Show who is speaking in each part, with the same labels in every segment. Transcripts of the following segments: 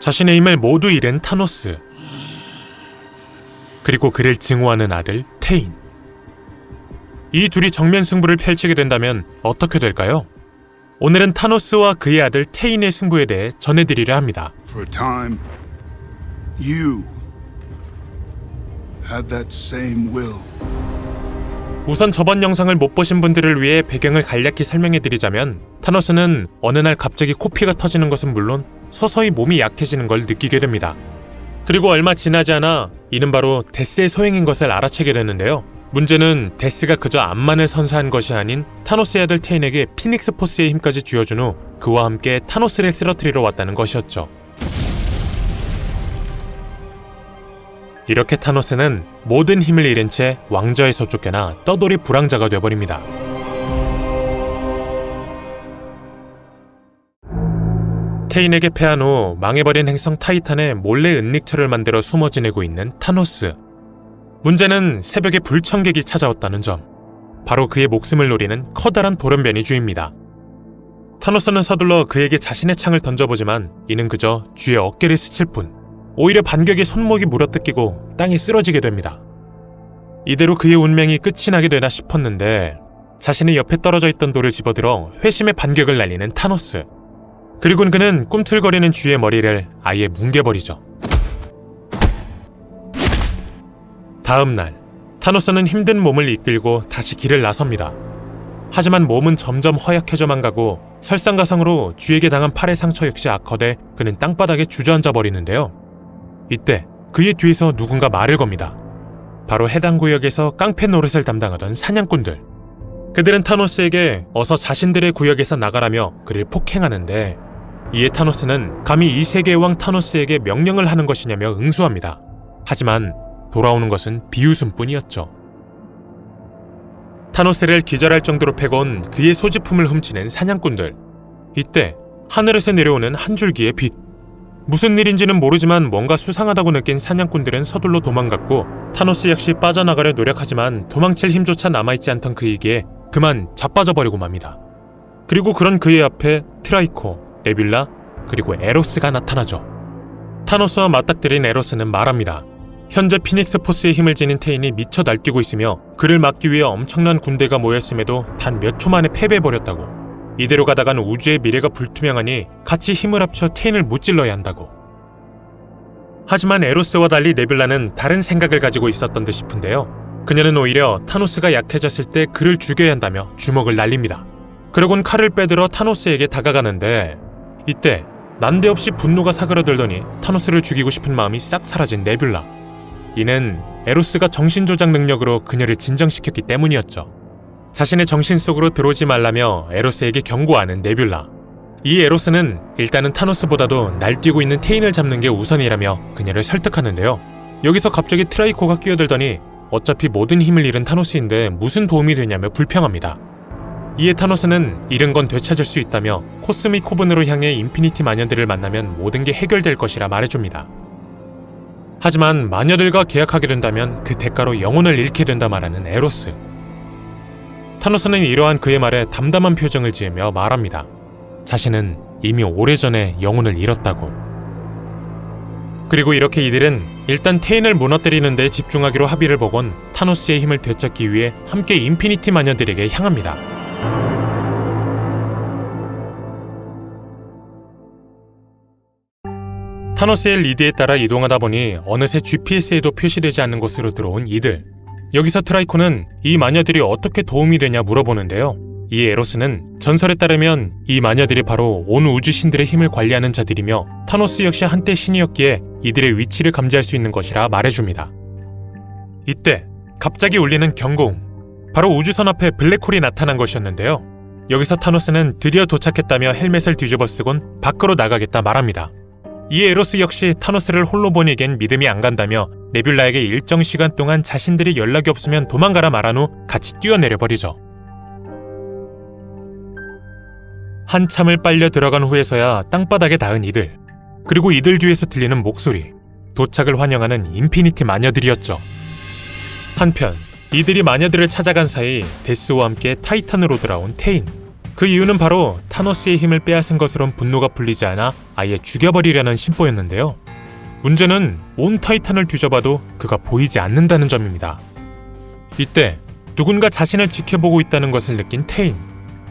Speaker 1: 자신의 힘을 모두 잃은 타노스, 그리고 그를 증오하는 아들 테인. 이 둘이 정면 승부를 펼치게 된다면 어떻게 될까요? 오늘은 타노스와 그의 아들 테인의 승부에 대해 전해드리려 합니다.
Speaker 2: For a time, you had that same will.
Speaker 1: 우선 저번 영상을 못 보신 분들을 위해 배경을 간략히 설명해드리자면, 타노스는 어느 날 갑자기 코피가 터지는 것은 물론 서서히 몸이 약해지는 걸 느끼게 됩니다. 그리고 얼마 지나지 않아 이는 바로 데스의 소행인 것을 알아채게 되는데요. 문제는 데스가 그저 암만을 선사한 것이 아닌 타노스의 아들 테인에게 피닉스 포스의 힘까지 쥐어준 후 그와 함께 타노스를 쓰러뜨리러 왔다는 것이었죠. 이렇게 타노스는 모든 힘을 잃은 채 왕좌에서 쫓겨나 떠돌이 불황자가 되어버립니다. 테인에게 패한 후 망해버린 행성 타이탄에 몰래 은닉처를 만들어 숨어 지내고 있는 타노스. 문제는 새벽에 불청객이 찾아왔다는 점. 바로 그의 목숨을 노리는 커다란 돌연변이 쥐입니다. 타노스는 서둘러 그에게 자신의 창을 던져보지만 이는 그저 쥐의 어깨를 스칠 뿐. 오히려 반격에 손목이 물어뜯기고 땅에 쓰러지게 됩니다. 이대로 그의 운명이 끝이 나게 되나 싶었는데 자신의 옆에 떨어져 있던 돌을 집어들어 회심의 반격을 날리는 타노스. 그리고는 그는 꿈틀거리는 쥐의 머리를 아예 뭉개버리죠. 다음 날, 타노스는 힘든 몸을 이끌고 다시 길을 나섭니다. 하지만 몸은 점점 허약해져만 가고 설상가상으로 쥐에게 당한 팔의 상처 역시 악화돼 그는 땅바닥에 주저앉아 버리는데요. 이때 그의 뒤에서 누군가 말을 겁니다. 바로 해당 구역에서 깡패 노릇을 담당하던 사냥꾼들. 그들은 타노스에게 어서 자신들의 구역에서 나가라며 그를 폭행하는데, 이에 타노스는 감히 이 세계의 왕 타노스에게 명령을 하는 것이냐며 응수합니다. 하지만 돌아오는 것은 비웃음뿐이었죠. 타노스를 기절할 정도로 패곤 그의 소지품을 훔치는 사냥꾼들. 이때 하늘에서 내려오는 한 줄기의 빛. 무슨 일인지는 모르지만 뭔가 수상하다고 느낀 사냥꾼들은 서둘러 도망갔고, 타노스 역시 빠져나가려 노력하지만 도망칠 힘조차 남아있지 않던 그에게 그만 자빠져버리고 맙니다. 그리고 그런 그의 앞에 트라이코, 네뷸라, 그리고 에로스가 나타나죠. 타노스와 맞닥뜨린 에로스는 말합니다. 현재 피닉스 포스의 힘을 지닌 테인이 미쳐 날뛰고 있으며 그를 막기 위해 엄청난 군대가 모였음에도 단 몇 초 만에 패배해버렸다고. 이대로 가다간 우주의 미래가 불투명하니 같이 힘을 합쳐 테인을 무찔러야 한다고. 하지만 에로스와 달리 네뷸라는 다른 생각을 가지고 있었던 듯 싶은데요. 그녀는 오히려 타노스가 약해졌을 때 그를 죽여야 한다며 주먹을 날립니다. 그러곤 칼을 빼들어 타노스에게 다가가는데, 이때 난데없이 분노가 사그라들더니 타노스를 죽이고 싶은 마음이 싹 사라진 네뷸라. 이는 에로스가 정신조작 능력으로 그녀를 진정시켰기 때문이었죠. 자신의 정신 속으로 들어오지 말라며 에로스에게 경고하는 네뷸라. 이 에로스는 일단은 타노스보다도 날뛰고 있는 테인을 잡는 게 우선이라며 그녀를 설득하는데요. 여기서 갑자기 트라이코가 끼어들더니 어차피 모든 힘을 잃은 타노스인데 무슨 도움이 되냐며 불평합니다. 이에 타노스는 잃은 건 되찾을 수 있다며 코스믹 코븐으로 향해 인피니티 마녀들을 만나면 모든 게 해결될 것이라 말해줍니다. 하지만 마녀들과 계약하게 된다면 그 대가로 영혼을 잃게 된다 말하는 에로스. 타노스는 이러한 그의 말에 담담한 표정을 지으며 말합니다. 자신은 이미 오래전에 영혼을 잃었다고. 그리고 이렇게 이들은 일단 테인을 무너뜨리는 데 집중하기로 합의를 보곤 타노스의 힘을 되찾기 위해 함께 인피니티 마녀들에게 향합니다. 타노스의 리드에 따라 이동하다 보니 어느새 GPS에도 표시되지 않는 곳으로 들어온 이들. 여기서 트라이코는 이 마녀들이 어떻게 도움이 되냐 물어보는데요. 이 에로스는 전설에 따르면 이 마녀들이 바로 온 우주 신들의 힘을 관리하는 자들이며 타노스 역시 한때 신이었기에 이들의 위치를 감지할 수 있는 것이라 말해줍니다. 이때 갑자기 울리는 경고음. 바로 우주선 앞에 블랙홀이 나타난 것이었는데요. 여기서 타노스는 드디어 도착했다며 헬멧을 뒤집어 쓰곤 밖으로 나가겠다 말합니다. 이 에로스 역시 타노스를 홀로 보내기엔 믿음이 안 간다며 네뷸라에게 일정 시간 동안 자신들이 연락이 없으면 도망가라 말한 후 같이 뛰어내려버리죠. 한참을 빨려 들어간 후에서야 땅바닥에 닿은 이들. 그리고 이들 뒤에서 들리는 목소리. 도착을 환영하는 인피니티 마녀들이었죠. 한편 이들이 마녀들을 찾아간 사이 데스와 함께 타이탄으로 돌아온 테인. 그 이유는 바로 타노스의 힘을 빼앗은 것으론 분노가 풀리지 않아 아예 죽여버리려는 심보였는데요. 문제는 온 타이탄을 뒤져봐도 그가 보이지 않는다는 점입니다. 이때 누군가 자신을 지켜보고 있다는 것을 느낀 테인,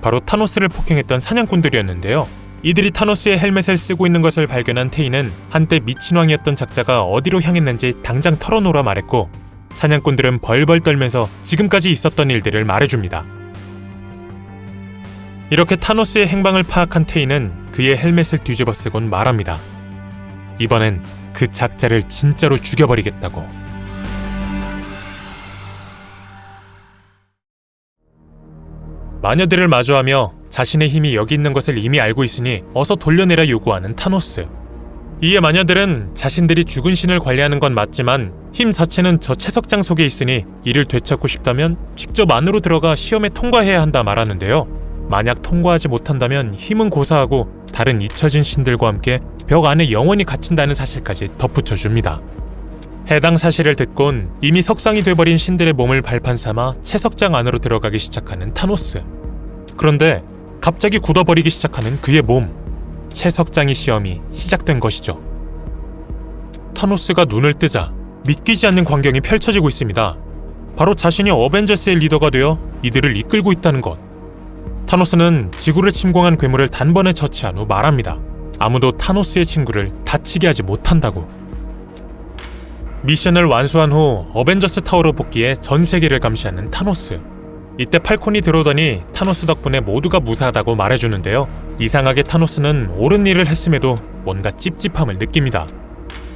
Speaker 1: 바로 타노스를 폭행했던 사냥꾼들이었는데요. 이들이 타노스의 헬멧을 쓰고 있는 것을 발견한 테인은 한때 미친왕이었던 작자가 어디로 향했는지 당장 털어놓으라 말했고, 사냥꾼들은 벌벌 떨면서 지금까지 있었던 일들을 말해줍니다. 이렇게 타노스의 행방을 파악한 테인은 그의 헬멧을 뒤집어 쓰곤 말합니다. 이번엔 그 작자를 진짜로 죽여버리겠다고. 마녀들을 마주하며 자신의 힘이 여기 있는 것을 이미 알고 있으니 어서 돌려내라 요구하는 타노스. 이에 마녀들은 자신들이 죽은 신을 관리하는 건 맞지만 힘 자체는 저 채석장 속에 있으니 이를 되찾고 싶다면 직접 안으로 들어가 시험에 통과해야 한다 말하는데요. 만약 통과하지 못한다면 힘은 고사하고 다른 잊혀진 신들과 함께 벽 안에 영원히 갇힌다는 사실까지 덧붙여줍니다. 해당 사실을 듣곤 이미 석상이 돼버린 신들의 몸을 발판 삼아 채석장 안으로 들어가기 시작하는 타노스. 그런데 갑자기 굳어버리기 시작하는 그의 몸. 채석장의 시험이 시작된 것이죠. 타노스가 눈을 뜨자 믿기지 않는 광경이 펼쳐지고 있습니다. 바로 자신이 어벤져스의 리더가 되어 이들을 이끌고 있다는 것. 타노스는 지구를 침공한 괴물을 단번에 처치한 후 말합니다. 아무도 타노스의 친구를 다치게 하지 못한다고. 미션을 완수한 후 어벤져스 타워로 복귀해 전 세계를 감시하는 타노스. 이때 팔콘이 들어오더니 타노스 덕분에 모두가 무사하다고 말해주는데요. 이상하게 타노스는 옳은 일을 했음에도 뭔가 찝찝함을 느낍니다.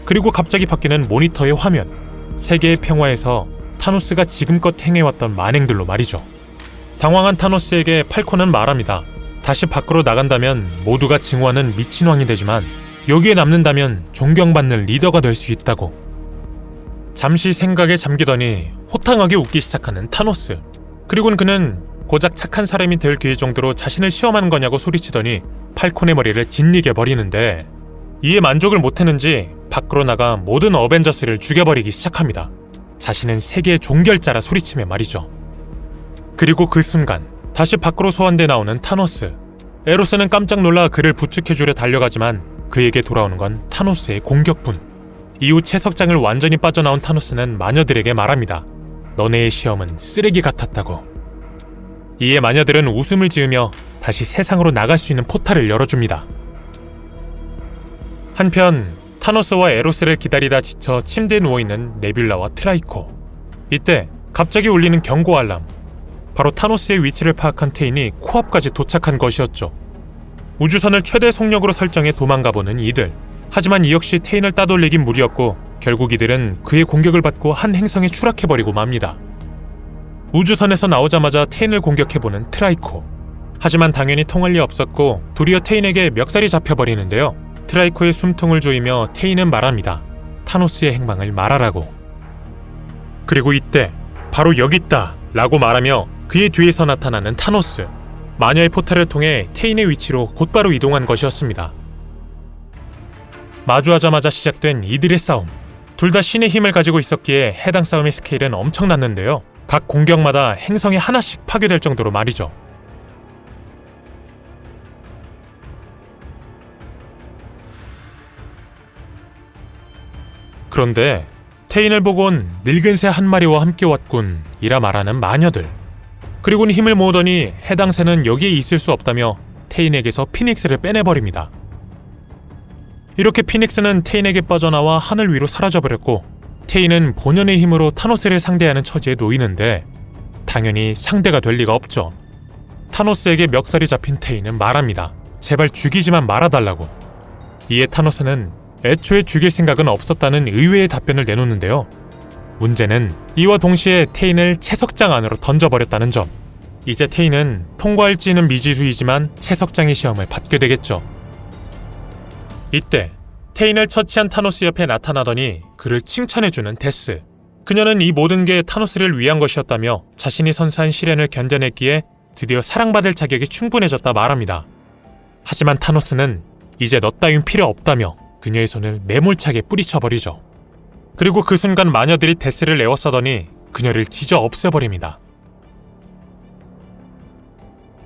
Speaker 1: 그리고 갑자기 바뀌는 모니터의 화면. 세계의 평화에서 타노스가 지금껏 행해왔던 만행들로 말이죠. 당황한 타노스에게 팔콘은 말합니다. 다시 밖으로 나간다면 모두가 증오하는 미친왕이 되지만 여기에 남는다면 존경받는 리더가 될 수 있다고. 잠시 생각에 잠기더니 호탕하게 웃기 시작하는 타노스. 그리고는 그는 고작 착한 사람이 될 기회 정도로 자신을 시험하는 거냐고 소리치더니 팔콘의 머리를 짓이게 버리는데, 이에 만족을 못했는지 밖으로 나가 모든 어벤져스를 죽여버리기 시작합니다. 자신은 세계의 종결자라 소리치며 말이죠. 그리고 그 순간 다시 밖으로 소환돼 나오는 타노스. 에로스는 깜짝 놀라 그를 부축해주려 달려가지만 그에게 돌아오는 건 타노스의 공격뿐. 이후 채석장을 완전히 빠져나온 타노스는 마녀들에게 말합니다. 너네의 시험은 쓰레기 같았다고. 이에 마녀들은 웃음을 지으며 다시 세상으로 나갈 수 있는 포탈을 열어줍니다. 한편 타노스와 에로스를 기다리다 지쳐 침대에 누워있는 네뷸라와 트라이코. 이때 갑자기 울리는 경고 알람. 바로 타노스의 위치를 파악한 테인이 코앞까지 도착한 것이었죠. 우주선을 최대 속력으로 설정해 도망가보는 이들. 하지만 이 역시 테인을 따돌리긴 무리였고 결국 이들은 그의 공격을 받고 한 행성에 추락해버리고 맙니다. 우주선에서 나오자마자 테인을 공격해보는 트라이코. 하지만 당연히 통할 리 없었고 도리어 테인에게 멱살이 잡혀버리는데요. 트라이코의 숨통을 조이며 테인은 말합니다. 타노스의 행방을 말하라고. 그리고 이때 바로 여기 있다 라고 말하며 그의 뒤에서 나타나는 타노스. 마녀의 포탈을 통해 테인의 위치로 곧바로 이동한 것이었습니다. 마주하자마자 시작된 이들의 싸움. 둘 다 신의 힘을 가지고 있었기에 해당 싸움의 스케일은 엄청났는데요. 각 공격마다 행성이 하나씩 파괴될 정도로 말이죠. 그런데 테인을 보곤 늙은 새 한 마리와 함께 왔군 이라 말하는 마녀들. 그리고는 힘을 모으더니 해당 새는 여기에 있을 수 없다며 테인에게서 피닉스를 빼내버립니다. 이렇게 피닉스는 테인에게 빠져나와 하늘 위로 사라져버렸고 테인은 본연의 힘으로 타노스를 상대하는 처지에 놓이는데 당연히 상대가 될 리가 없죠. 타노스에게 멱살이 잡힌 테인은 말합니다. 제발 죽이지만 말아달라고. 이에 타노스는 애초에 죽일 생각은 없었다는 의외의 답변을 내놓는데요. 문제는 이와 동시에 테인을 채석장 안으로 던져버렸다는 점. 이제 테인은 통과할지는 미지수이지만 채석장의 시험을 받게 되겠죠. 이때 테인을 처치한 타노스 옆에 나타나더니 그를 칭찬해주는 데스. 그녀는 이 모든 게 타노스를 위한 것이었다며 자신이 선사한 시련을 견뎌냈기에 드디어 사랑받을 자격이 충분해졌다 말합니다. 하지만 타노스는 이제 너 따윈 필요 없다며 그녀의 손을 매몰차게 뿌리쳐버리죠. 그리고 그 순간 마녀들이 데스를 에워싸더니 그녀를 지져 없애버립니다.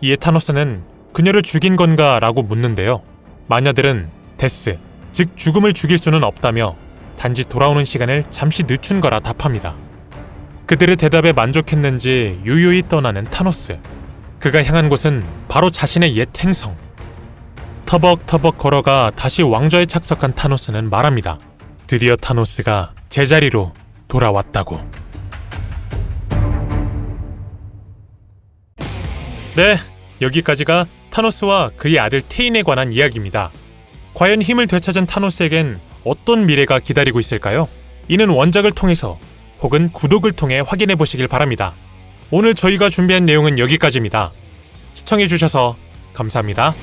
Speaker 1: 이에 타노스는 그녀를 죽인 건가 라고 묻는데요. 마녀들은 데스, 즉 죽음을 죽일 수는 없다며 단지 돌아오는 시간을 잠시 늦춘 거라 답합니다. 그들의 대답에 만족했는지 유유히 떠나는 타노스. 그가 향한 곳은 바로 자신의 옛 행성. 터벅터벅 걸어가 다시 왕좌에 착석한 타노스는 말합니다. 드디어 타노스가 제자리로 돌아왔다고. 네, 여기까지가 타노스와 그의 아들 테인에 관한 이야기입니다. 과연 힘을 되찾은 타노스에겐 어떤 미래가 기다리고 있을까요? 이는 원작을 통해서 혹은 구독을 통해 확인해 보시길 바랍니다. 오늘 저희가 준비한 내용은 여기까지입니다. 시청해주셔서 감사합니다.